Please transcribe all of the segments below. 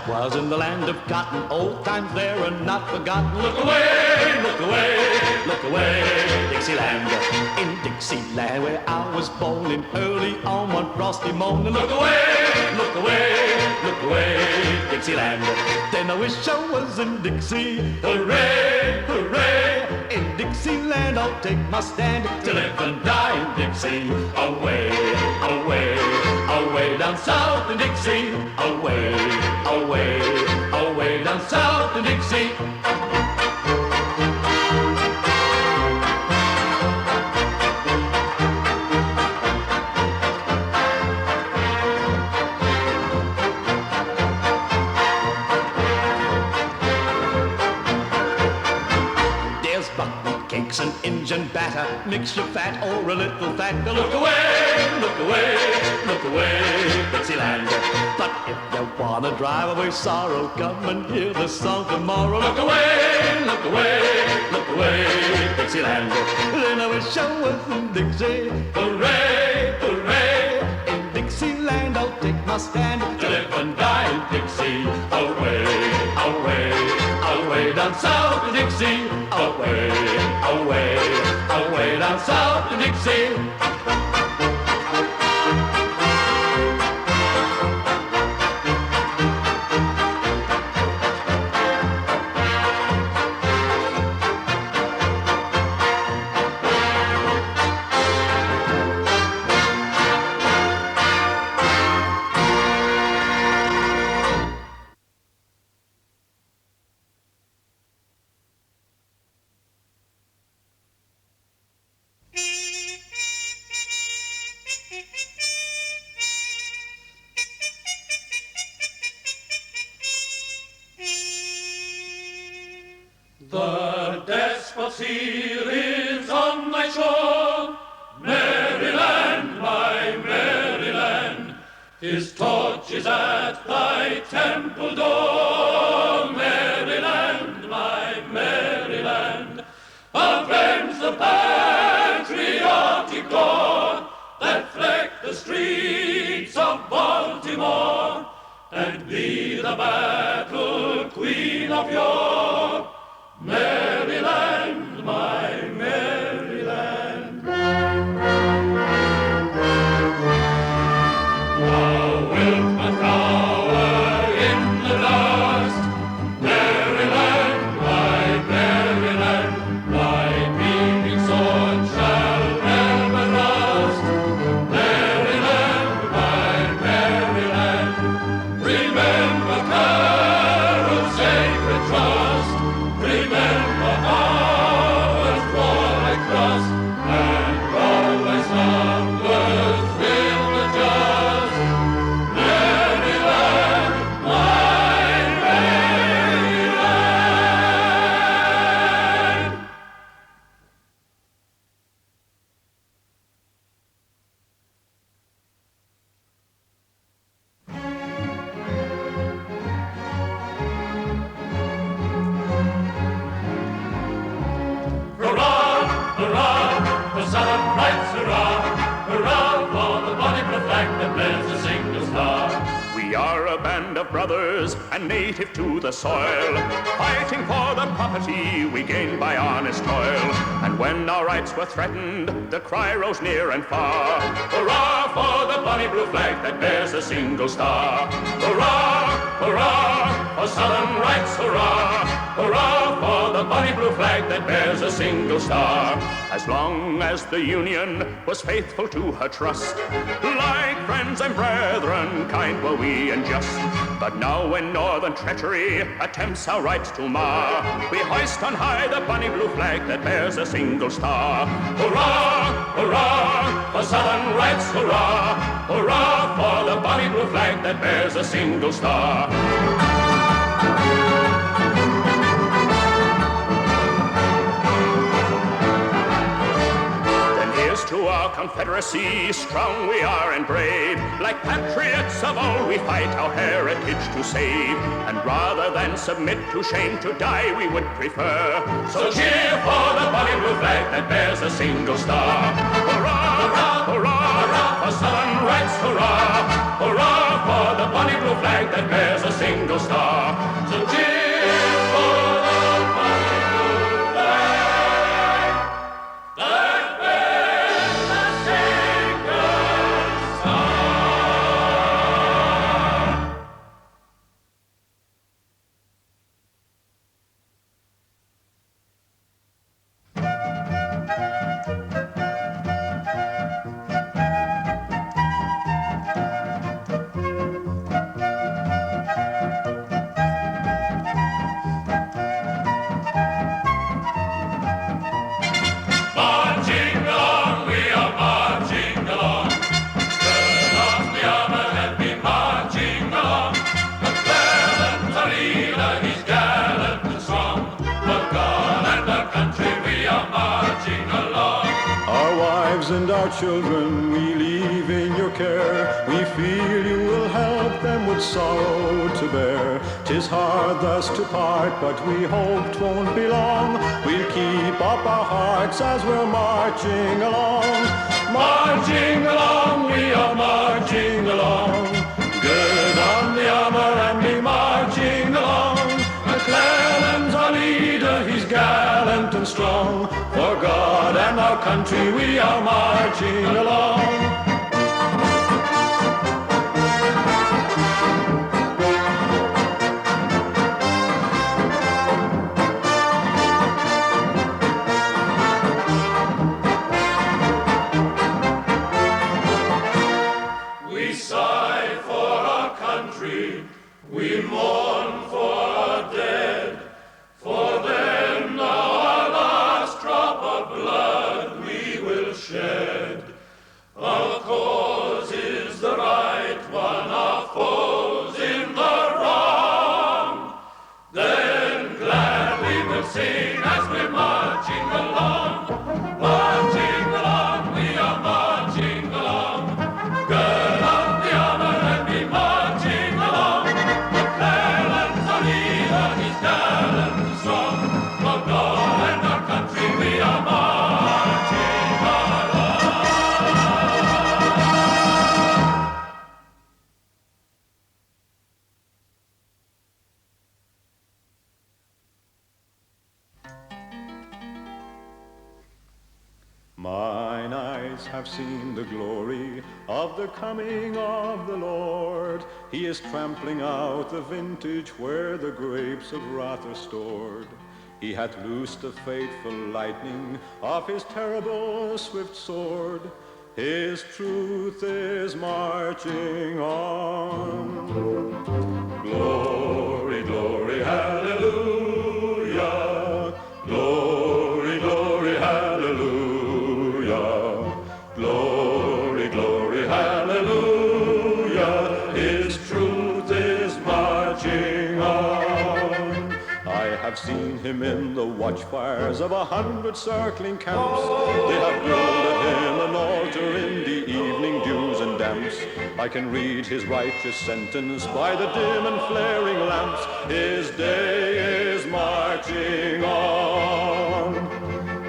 Was in the land of cotton, old times there are not forgotten. Look away, look away, look away, Dixieland. In Dixieland where I was born in early on one frosty morning. Look away, look away, look away, Dixieland. Then I wish I was in Dixie. Hooray, hooray, in Dixieland I'll take my stand to live and die in Dixie. Away, away, away down south in Dixie. Away, away, away down south in Dixie. There's buckwheat cakes and Injun batter, mix your fat or a little fat. Look away, look away, look away, Dixieland. But if you wanna drive away sorrow, come and hear the song tomorrow. Look away, look away, look away, Dixieland. Then I wish I was in Dixie. Hooray, hooray, in Dixieland I'll take my stand to live and die in Dixie. Away, away, away down south in Dixie. Away, away, away down south in Dixie. The despot seal is on thy shore, Maryland, my Maryland. His torch is at thy temple door, Maryland, my Maryland. Avenge the patriotic gore that fleck the streets of Baltimore, and be the battle queen of yore, Maryland, my Maryland. Thou wilt not cower in the dust, Maryland, my Maryland. Thy beaming sword shall never rust, Maryland, my Maryland. Remember Carol's sacred trust, remember Howard's warlike trust, and always numbers will adjust. Maryland, my Maryland. Hurrah, hurrah, for Southern rights, hurrah, hurrah, for the bonny blue flag that bears a single star. We are a band of brothers and native to the soil, fighting for the property we gained by honest toil. And when our rights were threatened, the cry rose near and far, hurrah for the bonny blue flag that bears a single star. Hurrah, hurrah, for Southern rights, hurrah, hurrah for the bonny blue flag that bears a single star. As long as the Union was faithful to her trust, like friends and brethren, kind were we and just. But now when northern treachery attempts our rights to mar, we hoist on high the bonny blue flag that bears a single star. Hurrah, hurrah, for Southern rights, hurrah, hurrah for the bonny blue flag that bears a single star. To our Confederacy, strong we are and brave. Like patriots of old, we fight our heritage to save. And rather than submit to shame, to die we would prefer. So cheer for the bonny blue flag that bears a single star. Hurrah, hurrah, hurrah, hurrah. for Southern rights, hurrah! Hurrah for the bonny blue flag that bears a single star. So cheer for the bonny blue flag that bears a single star. Marching along, we are marching along. Gird on the armor and be marching along. McClellan's our leader, he's gallant and strong. For God and our country, we are marching along. Our wives and our children we leave in your care. We feel you will help them with sorrow to bear. 'Tis hard thus to part, but we hope 'twon't be long. We'll keep up our hearts as we're marching along. Marching along, we are marching along. Gird on the armor and be marching along. McClellan's our leader, he's gallant and strong. For God and our country we are marching along. We sigh for our country, we mourn for our dead. For them now our last drop of blood we will shed. Our cause is the right one, our foes in the wrong. Then glad we will sing as we're marching along. Marching along, we are marching along. Gird on the armor and be marching along. McClellan's our leader, he's gallant and strong. For God and our country we are marching along. Mine eyes have seen the glory of the coming of the Lord. He is trampling out the vintage where the grapes of wrath are stored. He hath loosed the fateful lightning of his terrible swift sword. His truth is marching on. Glory, glory, hallelujah. Glory, glory, hallelujah. Glory, glory, hallelujah. His truth is marching on. I have seen him in the watchfires of 100 circling camps. They have builded him an altar in the evening dews and damps. I can read his righteous sentence by the dim and flaring lamps. His day is marching on.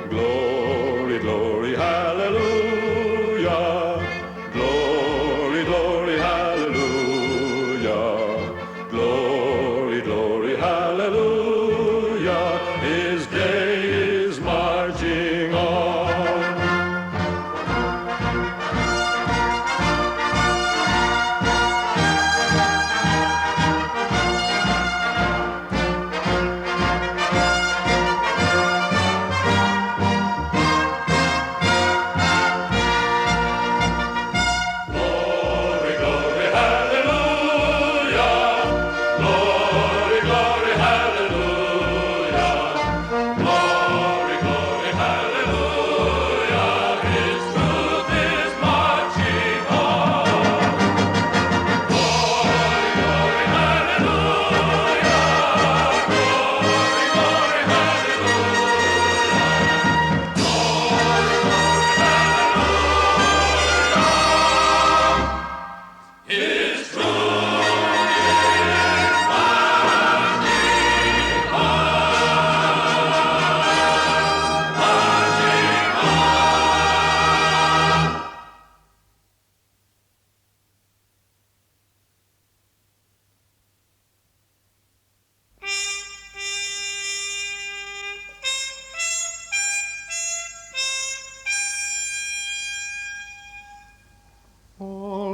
Glory, glory, hallelujah. Glory, glory, hallelujah. Glory, glory, hallelujah. His day is marching on.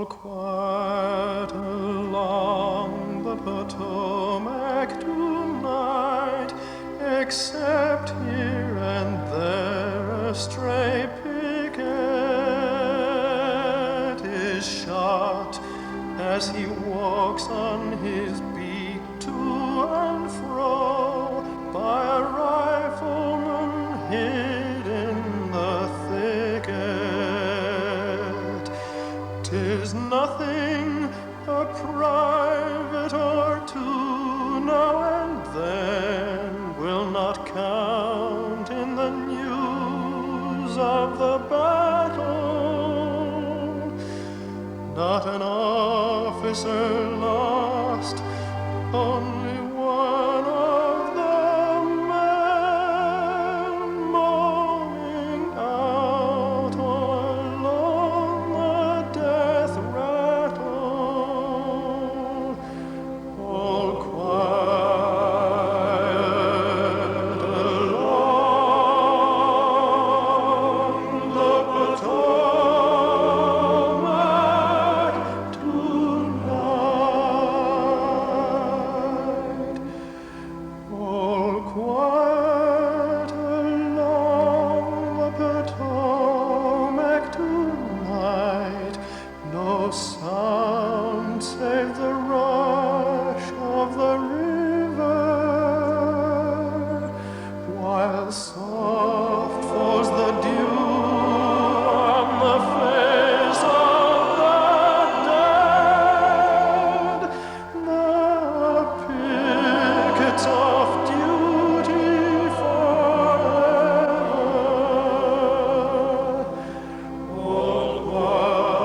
all quiet along the Potomac tonight, except here and there a stray picket is shot as he walks on his beat to and fro by a rifleman hid in the thicket. 'Tis nothing, a private or two now and then will not count in the news of the battle. Not an officer lost, only one of the men moaning out along the death rattle. All quiet along the Potomac tonight. All quiet along the Potomac tonight. No sound save the rush of the river, while soft falls the dew on the face of the dead. The pickets off duty forever. All quiet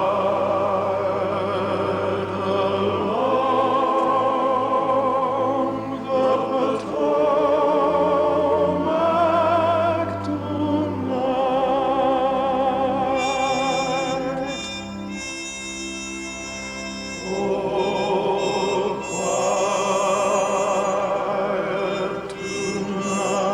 along the Potomac tonight. All quiet tonight.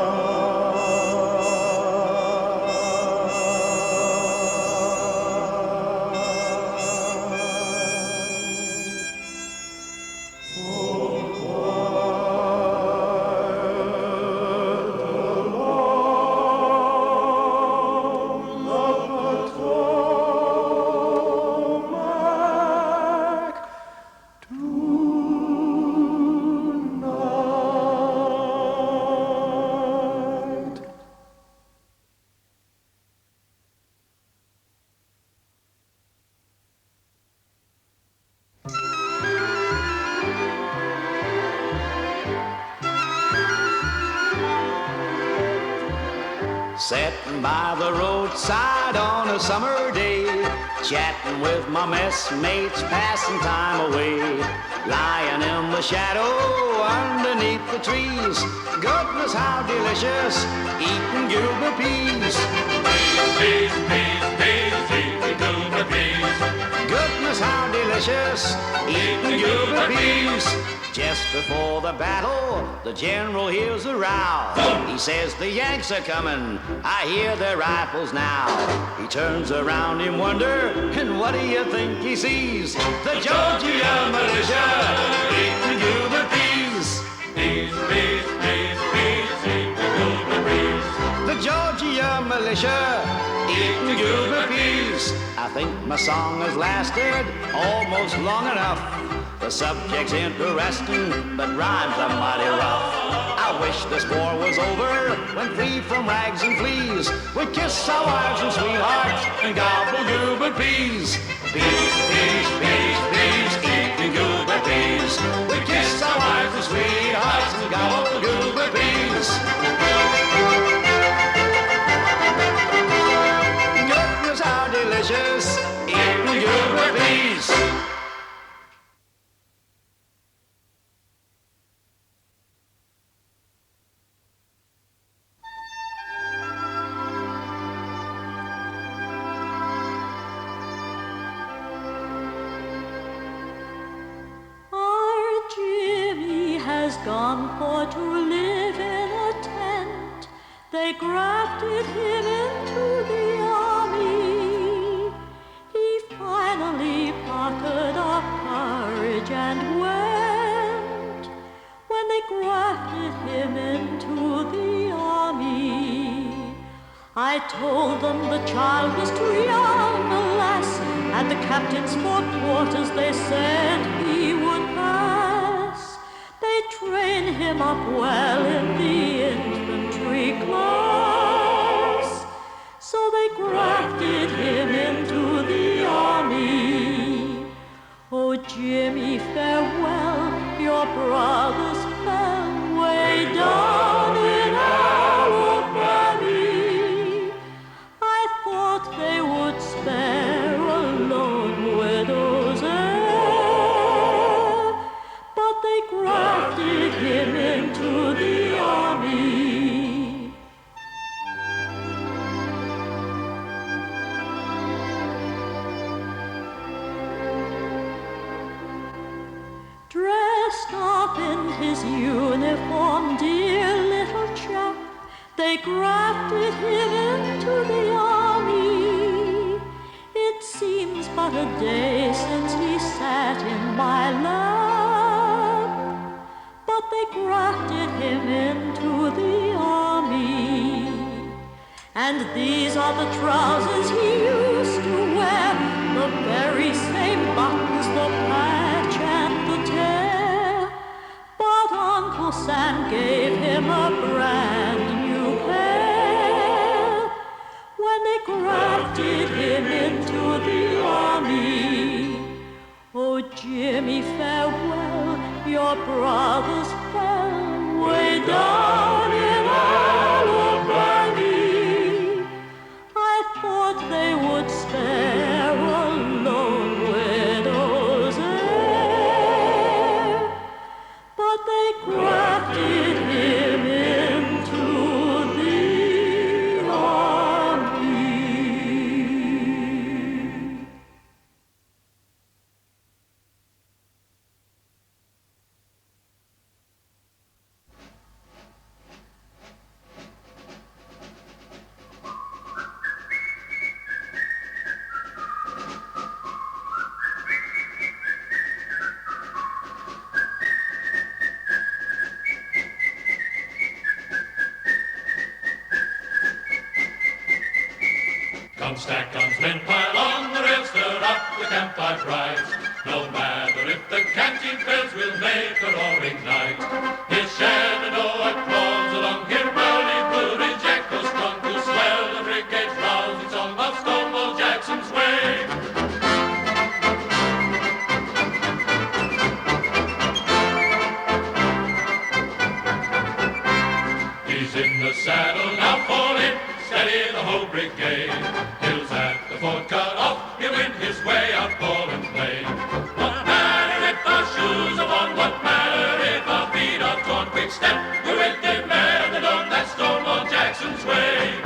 Sitting by the roadside on a summer day, chatting with my messmates, passing time away. Lying in the shadow underneath the trees, goodness how delicious, eating Gilbert peas. Peas, peas, peas, eating Gilbert peas. Goodness how delicious, eating Gilbert peas. Just before the battle, the general hears a row. He says the Yanks are coming, I hear their rifles now. He turns around in wonder, and what do you think he sees? The Georgia militia, eating Gilbert peas. Peas, peas, peas, peas, eating Gilbert peas. The Georgia militia, eating Gilbert peas. I think my song has lasted almost long enough. The subject's interesting, but rhymes are mighty rough. I wish this war was over, when free from rags and fleas, we'd kiss our wives and sweethearts and gobble Gilbert peas. Peas, peas, peas, peas, eating Gilbert peas. We'd kiss our wives and sweethearts and gobble Gilbert peas. Goodness how delicious, eating Gilbert peas. Gone for to live in a tent. They grafted him into the army. He finally packed child was too young, alas, at the captain's 4 quarters they said he would pass. They train him up well in the infantry class, so they grafted him into the army. Oh, Jimmy, farewell, your brothers fell way down in Alabama. I thought they would spare a lone widow's heir, but they grafted him into the army. Dressed up in his uniform, dear little chap, they grafted him into the army. It seems but a day since he sat in my lap, but they grafted him into the army. And these are the trousers he used to wear, the very same buttons, the patch and the tear. But Uncle Sam gave him a brand new pair when they grafted him into the army. Oh, Jimmy, farewell, your brothers fell way down in Alabama. I thought they would spare a lone widow's heir, but they grafted him into the army. Come stack guns, men pile on the rails, stir up the campfire cries. No matter if the canteen fails, we'll make a roaring night. Here's Shenandoah crawls along, here Burley Blue Ridge echoes strong to swell the brigade's rousing song of Stonewall Jackson's way. He's in the saddle, now fall in, steady the whole brigade. Hills at the fort cut off, he'll win his way out, ball and play. What matter if our shoes are worn, what matter if our feet are torn? Quick step, we're with the man that on that Stonewall Jackson's way.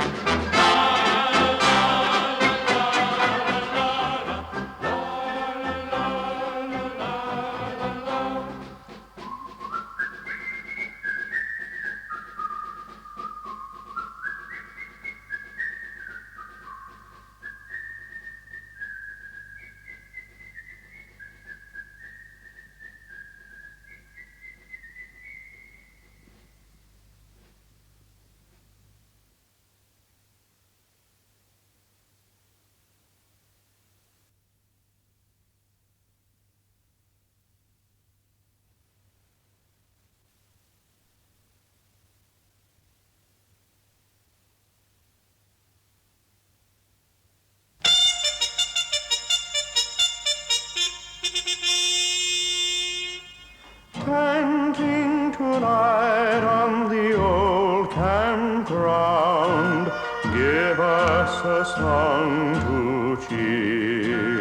Camping tonight on the old campground, give us a song to cheer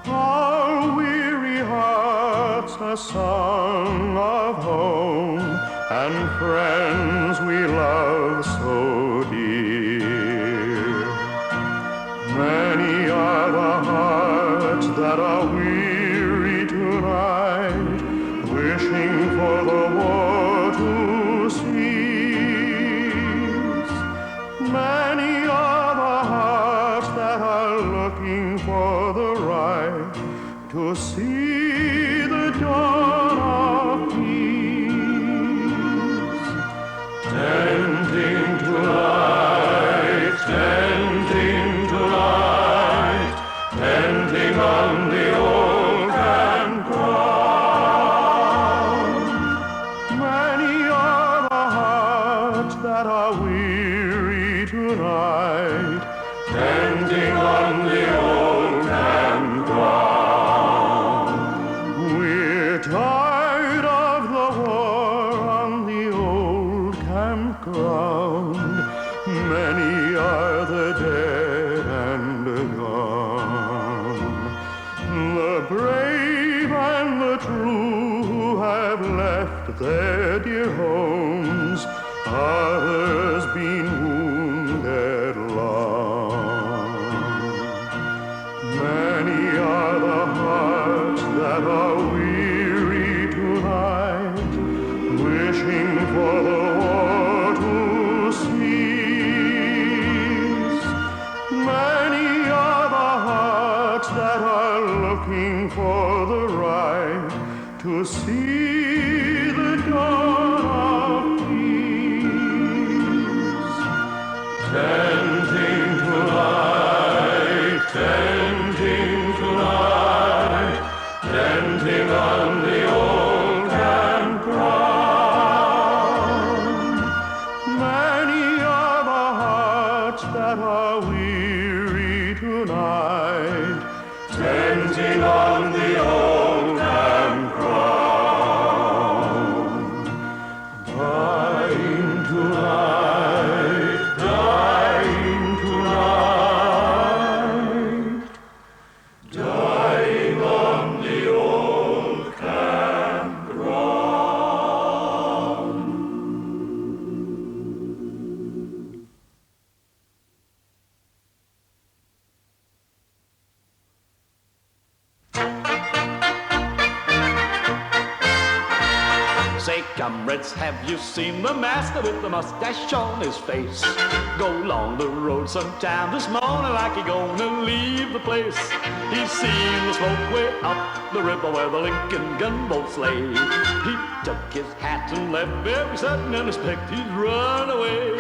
our weary hearts, a song of home and friends we love so dear. Many are the hearts that are weary tonight, wishing for the war to cease. Many are the hearts that are looking for the right to see the dawn of peace. Tenting tonight, tonight, tenting on the old campground. Dying tonight, dying tonight, dying on the old campground. Say, comrades, have you seen the master with the mustache on his face? Go along the road sometime this morning like he gonna leave the place. He's seen the smoke way up the river where the Lincoln gunboats lay. He took his hat and left very sudden and expect he'd run away.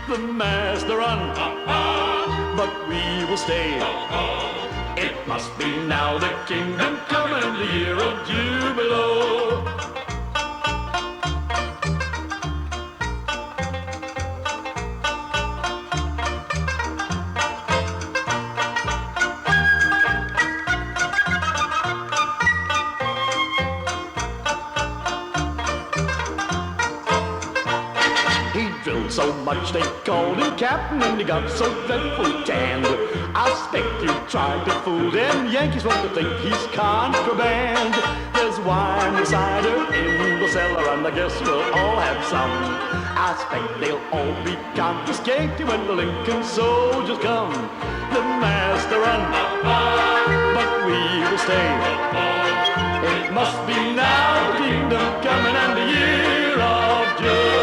The master run, but we will stay. It must be now the kingdom come and the year of jubilo. So much they called him captain and he got so dreadful tanned. I expect you tried to fool them Yankees want to think he's contraband. There's wine and cider in the cellar and I guess we'll all have some. I expect they'll all be confiscated when the Lincoln soldiers come. The master run, but we will stay. It must be now the kingdom coming and the year of jubilee.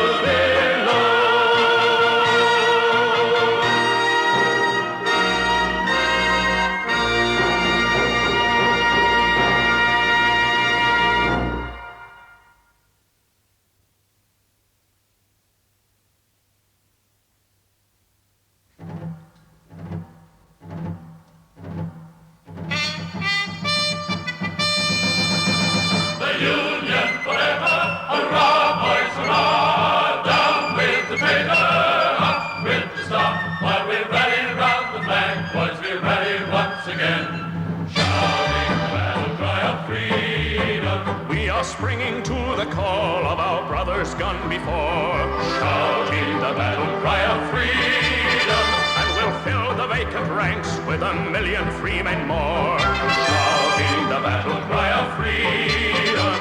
Springing to the call of our brothers gone before, shouting the battle cry of freedom, and we'll fill the vacant ranks with 1,000,000 free men more, shouting the battle cry of freedom,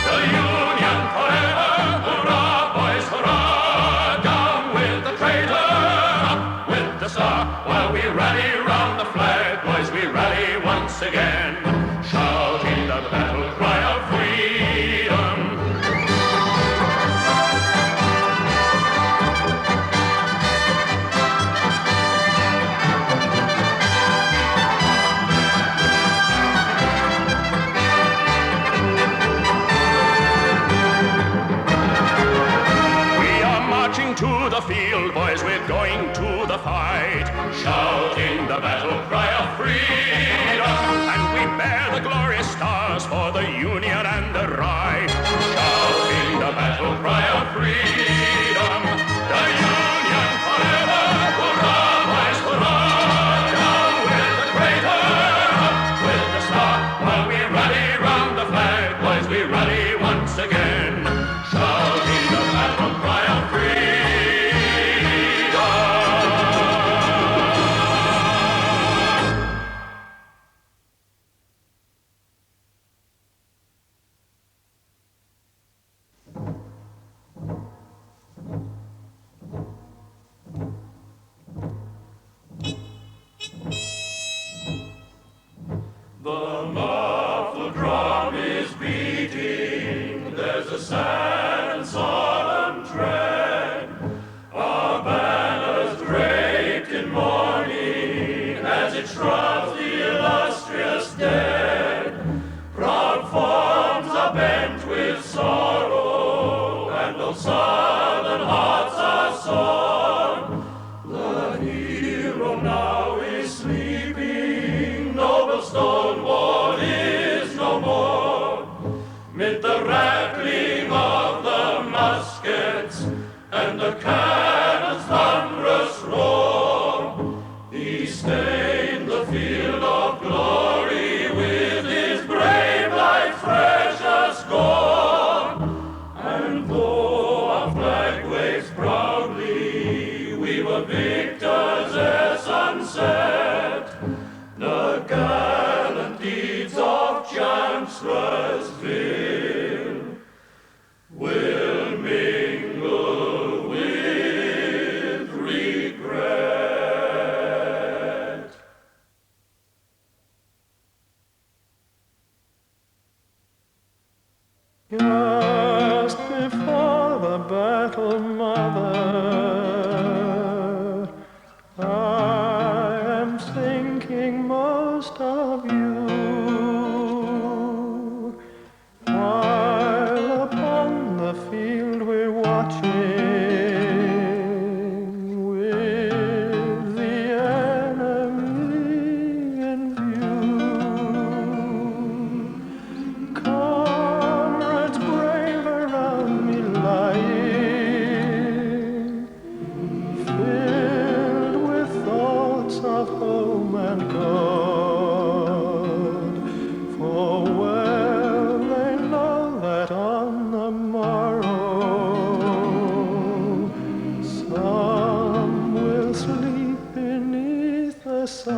the Union forever, hurrah boys, hurrah, down with the traitor, up with the star, while we rally round the flag, boys, we rally once again, shouting the battle cry of freedom. To the field, boys, we're going to the fight, shouting the battle cry of freedom, and we bear the glorious stars for the Union and the right, shouting the battle cry of freedom, the Union forever, hurrah, boys, hurrah, down with the traitor, up with the star, while we rally round the flag, boys, we rally once again, shouting the battle cry of freedom. The muffled drum is beating, there's a sad and solemn tread. Our banners draped in mourning as it shrubs the illustrious dead. Proud forms are bent with sorrow, and those southern hearts are sore. The hero now is sleeping, noble Stonewall is no more. Mid the rattling of the muskets and the cannon's thunderous roar, he stained the field of glory with his brave life precious gone. And though our flag waves proudly, we were victors ere sunset. The gallant deeds of Chancellorsville will mingle with regret. Just before the battle, mother, I am thinking most of you. While upon the field we're watching with the enemy in view. Comrades brave around me lying, filled with thoughts of home and God. For well they know that on the morrow some will sleep beneath the sod.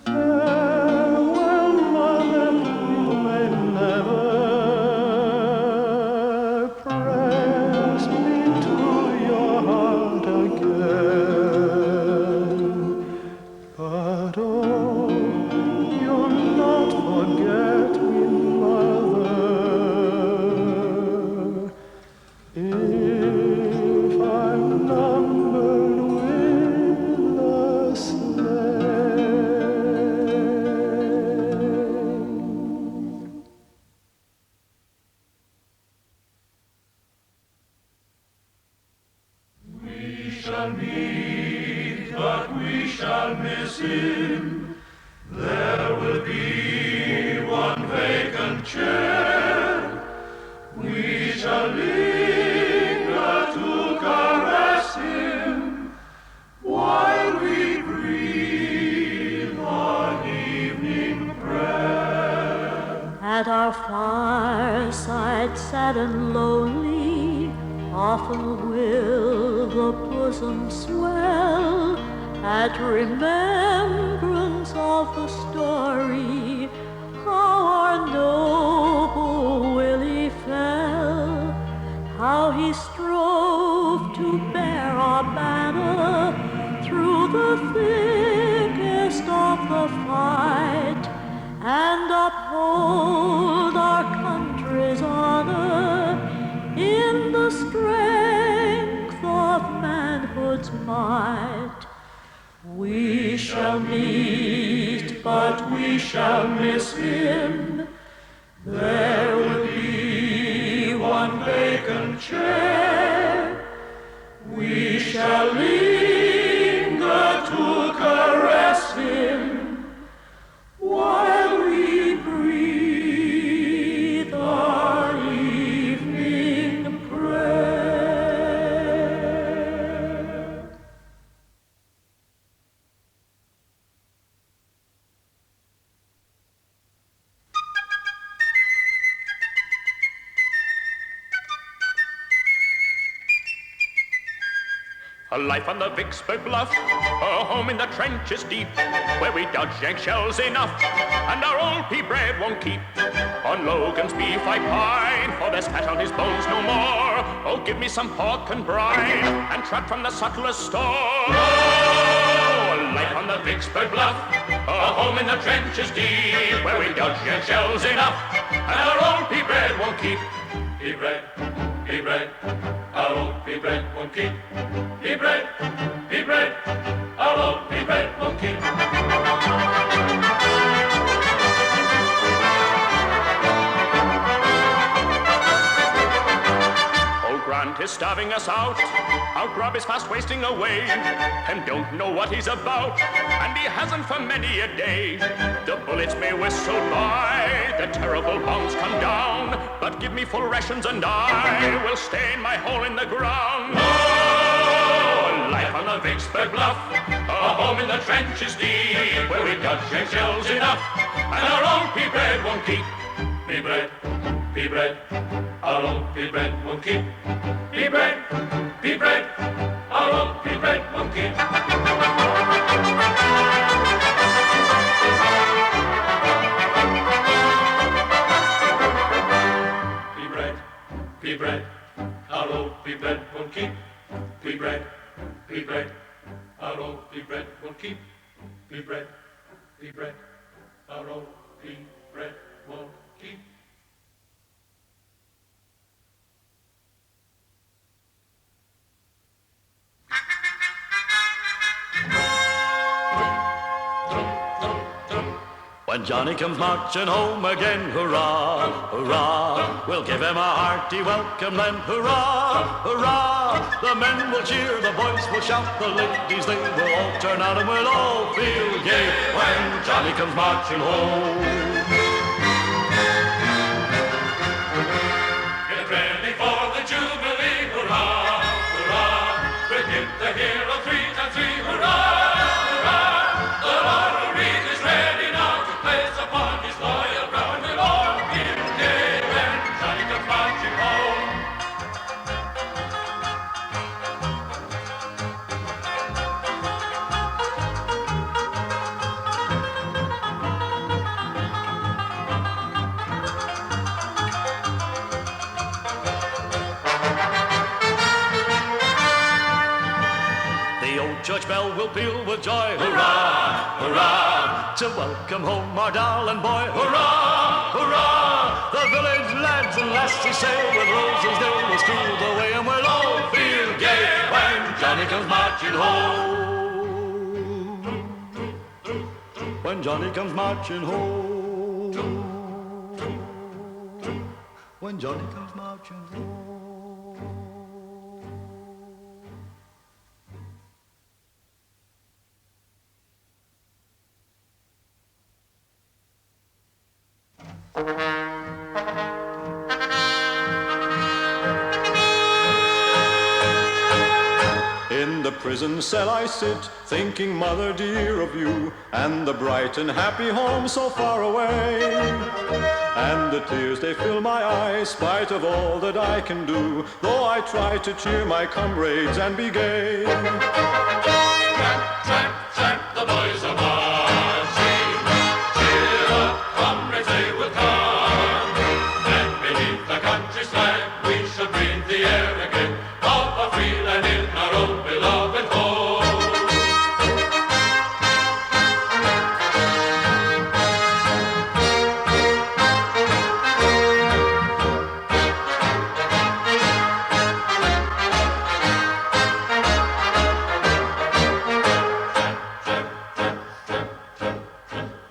Farewell, mother, you may never press me to your heart again. But oh, you'll not forget me, mother, if I'm numbered with the slain. We shall meet, but we shall miss him. There will be one vacant chair. We shall linger to caress him while we breathe our evening prayer. At our fireside, sad and lonely, often will the bosom swell at remembrance of the story how our noble Willie fell, how he strove to bear our banner through the thickest of the fight and uphold our country's honor in the strength of manhood's might. We shall meet, but we shall miss him. There will be one vacant chair. We shall linger to caress him while we breathe our evening prayer. A life on the Vicksburg bluff, a home in the trenches deep, where we dodge eggshells enough, and our old pea bread won't keep. On Logan's beef I pine, for there's fat on his bones no more. Oh, give me some pork and brine, and trout from the sutler's store. Oh, a life on the Vicksburg bluff, a home in the trenches deep, where we dodge eggshells enough, and our old pea bread won't keep. Pea bread, our old pea bread won't keep. Pea bread, our old pea bread won't keep. Old Grant is starving us out, our grub is fast wasting away, and don't know what he's about, and he hasn't for many a day. The bullets may whistle by, the terrible bombs come down, but give me full rations and I will stay in my hole in the ground. Oh, life on the Vicksburg bluff, a home in the trenches deep, where we got shells enough, and our own pea bread won't keep. Pea bread, our own pea bread won't keep. Pea bread, our own pea bread won't keep. Pea bread, our old pea bread won't keep. Pea bread, our old pea bread won't keep. Pea bread, our old pea bread won't keep. When Johnny comes marching home again, hurrah, hurrah, we'll give him a hearty welcome then, hurrah, hurrah. The men will cheer, the boys will shout, the ladies they will all turn out and we'll all feel gay when Johnny comes marching home. Get ready for the Jubilee, hurrah, hurrah. We'll give the hero 3 times 3, hurrah. Church bell will peal with joy, hurrah, hurrah, to welcome home our darling boy, hurrah, hurrah. The village lads and lassies say with roses they will strew the way and we'll all feel gay when Johnny comes marching home. When Johnny comes marching home. When Johnny comes marching home. In the prison cell I sit, thinking, mother dear, of you, and the bright and happy home so far away. And the tears, they fill my eyes, spite of all that I can do, though I try to cheer my comrades and be gay. Tramp, tramp, tramp, the boys are marching. Cheer up, comrades, they will come. And beneath the country's flag, we shall breathe the air again of a free land in our own beloved home.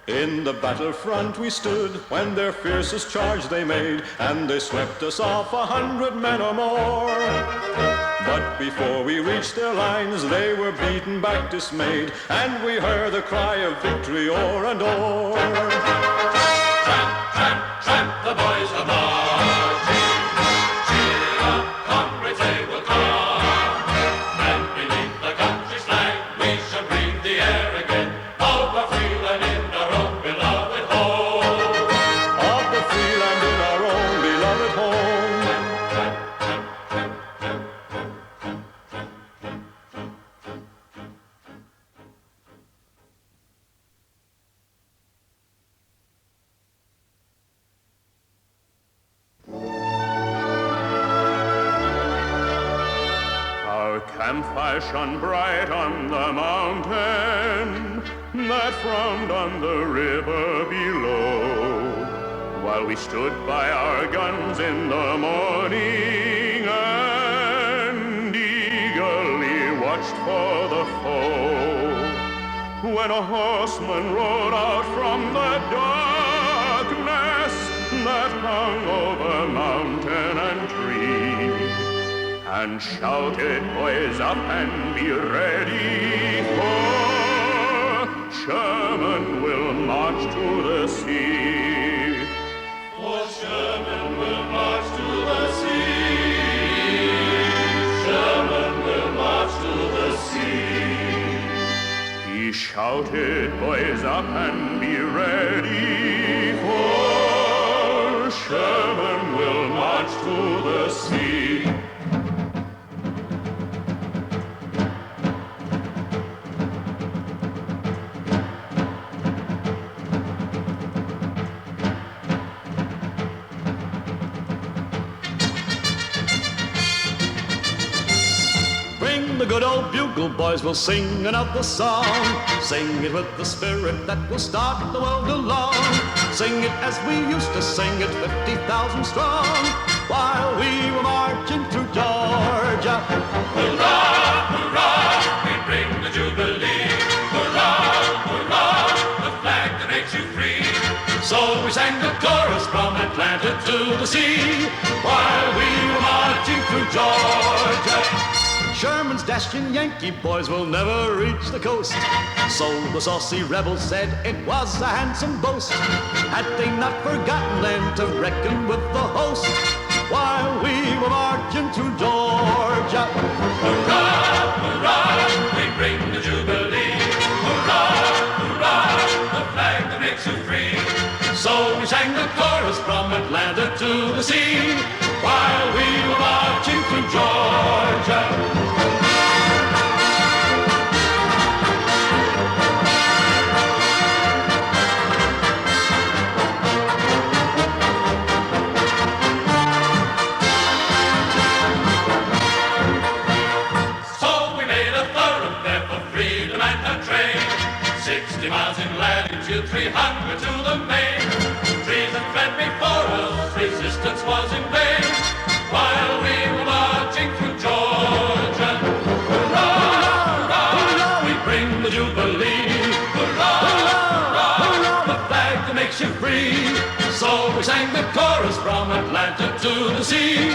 In the battlefront we stood when their fiercest charge they made, and they swept us off 100 men or more. But before we reached their lines, they were beaten back dismayed, and we heard the cry of victory o'er and o'er. Tramp, tramp, tramp, the boys are marching. Cheer up, comrades, they will come. And beneath the country's flag, we shall breathe the air again of a free land in our own beloved home. Of the free land in our own beloved home. Our campfire shone bright on the mountain that frowned on the river below, while we stood by our guns in the morning and eagerly watched for the foe. When a horseman rode out from the darkness that hung over mountain and tree, and shouted, boys up and be ready, for Sherman will march to the sea. For Sherman will march to the sea. Sherman will march to the sea. shouted, boys up and be ready, for Sherman will march to the sea. The good old bugle boys will sing another song. Sing it with the spirit that will start the world along. Sing it as we used to sing it, 50,000 strong, while we were marching through Georgia. Hurrah, hurrah, we bring the Jubilee. Hurrah, hurrah, the flag that makes you free. So we sang the chorus from Atlanta to the sea, while we were marching through Georgia. Sherman's dashing Yankee boys will never reach the coast. So the saucy rebels said it was a handsome boast. Had they not forgotten then to reckon with the host, while we were marching through Georgia. Hurrah, hurrah, we bring the Jubilee. Hurrah, hurrah, the flag that makes you free. So we sang the chorus from Atlanta to the sea, while we were marching through Georgia. So we made a thoroughfare for freedom and a trade. 60 miles in latitude, 300 to the main. Treason fled before us, resistance was in vain, while we were marching through Georgia. Hurrah, hurrah, we bring the Jubilee. Hurrah, hurrah, the flag that makes you free. So we sang the chorus from Atlanta to the sea,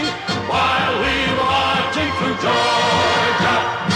while we were marching through Georgia.